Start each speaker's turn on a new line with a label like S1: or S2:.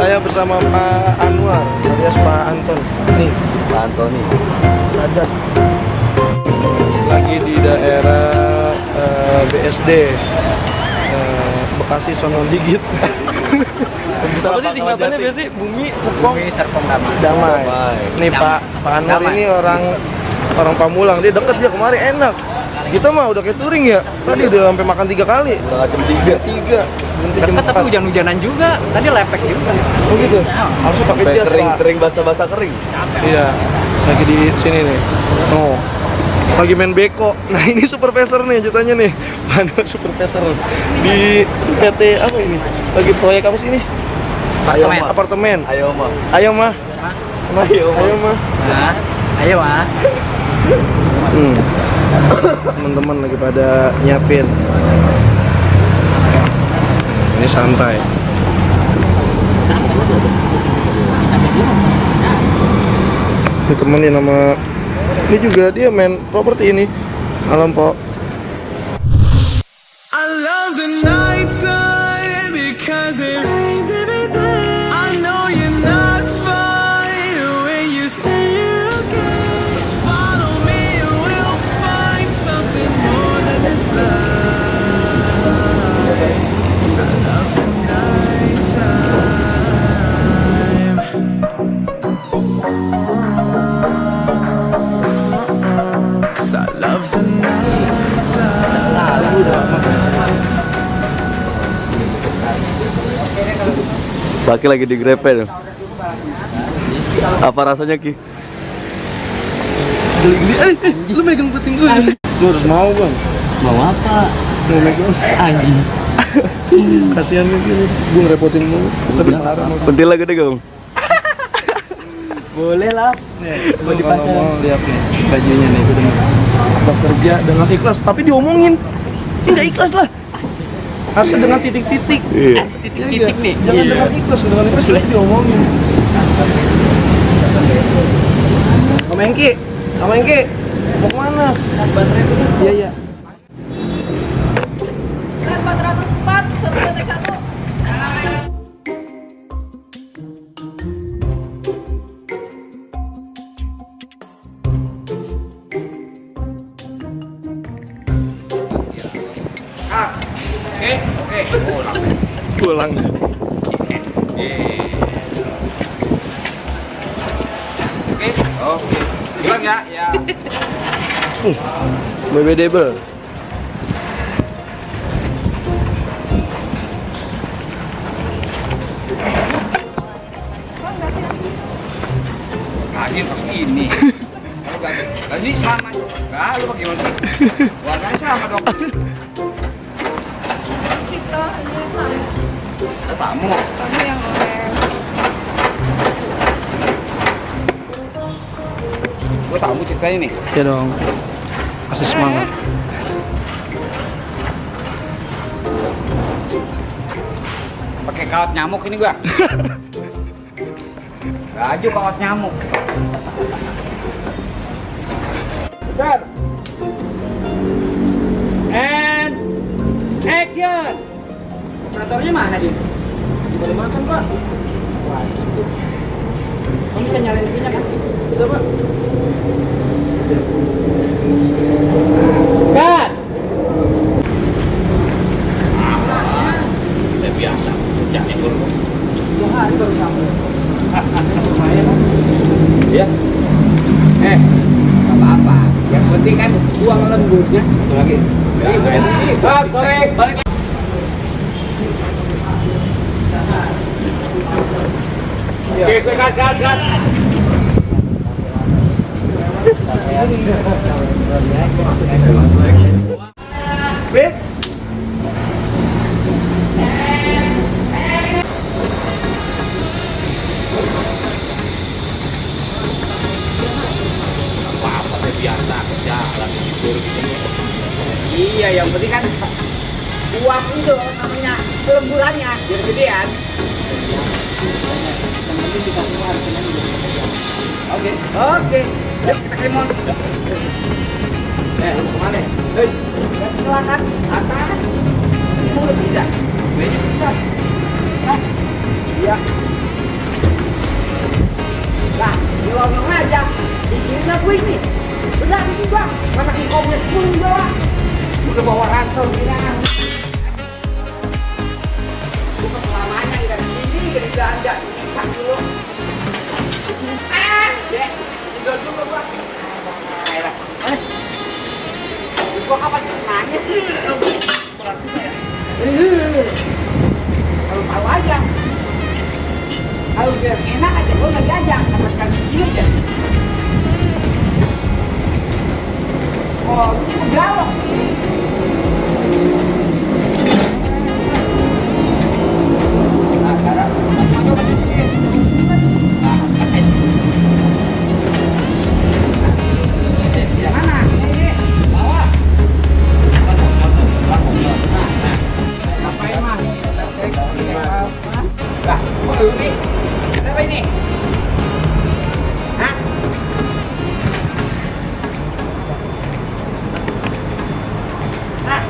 S1: Saya bersama Pak Anwar alias Pak Anton. Nih,
S2: Pak Antoni.
S1: Sadat. Lagi di daerah BSD Bekasi Sono Digit. Apa sih singkatannya biasanya? Bumi Serpong Damai. Nih Pak Anwar ini orang Pamulang, dia deket dia kemarin enak. Kita mah udah kayak touring ya. Tadi udah sampai makan 3 kali.
S2: Udah jam 3.
S3: Deket tapi hujan-hujanan juga. Tadi lepek juga.
S1: Oh gitu. Harusnya pakai jas, Pak.
S2: Kering basah-basah kering.
S1: Iya. Lagi di sini nih. Oh. Lagi main beko. Nah, ini supervisor nih ceritanya nih. Mana supervisor di PT apa ini? Lagi proyek apa sih ini? Apartemen.
S2: Ayo mah.
S1: Ayo mah. Ayo mah.
S3: Nah, ayo ah.
S1: Teman-teman lagi pada nyiapin. Ini santai. Ditemenin sama ini juga dia main properti ini. Malam Po.
S4: I love the nighttime because it rains every day. I know you're not fine when you say you're okay. So follow me and we'll find something more than this love. 'Cause I love the nighttime. 'Cause I love the
S2: Baki lagi digrepe. Apa rasanya Ki?
S1: Geli-geli. Lu megang puting gue. Lu harus mau, Bang.
S3: Mau apa?
S1: Mau megang.
S3: Anjing.
S1: Kasihan nih gini. Gue ngerepotin lu. Tapi marah mau.
S2: Pentil lagi deh, Gong.
S3: Boleh lah.
S1: Lu kalau mau lihat nih bajunya nih, udah bekerja dengan ikhlas, tapi diomongin. Enggak ikhlas lah. Harus dengan titik-titik.
S2: Iya.
S3: Titik-titik nih.
S1: Jangan dengan ikhlas tapi diomongin. Sama Engki. Mau kemana? Baterai dulu. Iya, iya.
S5: 404 101.
S1: Pulang.
S3: Pulang ya. Ya.
S1: BBDable.
S3: Lagi pas ini. Kalau ini sama. Enggak, lu pakai mana? Warnanya sama dong.
S5: Sip loh, ini paling
S3: Tamu.
S5: kamu yang oleh.
S3: Gua tamu ceritanya nih.
S1: Ya dong. Kasih semangat.
S3: Pakai kawat nyamuk ini gua. Baju kawat nyamuk. Start. And action. Operatornya mana dia? Boleh makan Pak. Wah. Kamu bisa nyalain mesinnya kan? Bisa Pak. Cut. Udah biasa. Jangan dulu. 2 hari baru sampai. Ya. Nggak apa-apa. Yang penting kan buang lembutnya. Lagi. Balik. Oke, cut.
S1: Fit.
S3: Apa-apa biasa kerja lagi tidur gitu. Iya, yang penting kan uang itu namanya lemburannya biar gedean. Oke. Yuk kita kemon. Kemana? Hei, silakan atas. Ini udah bisa. Bisa. Iya. punya gue ini. Benar ini bang, mana e-commerce pun juga. Udah bawa ransel gini. Bukan selamanya dari sini, dari belanja, bisa dulu. Dek, tinggal juga bang. Gua kapan nanya sih? Kurang juga ya. Kalau tahu aja. Kalau biar enak aja, gua nggak diajak, sama sekali gini aja. Oh, ini galak. Nah, sekarang coba sini. Yang mana? Ini bawa. Ngapain mah? Bah, ini. Apa ini? Hah? Hah?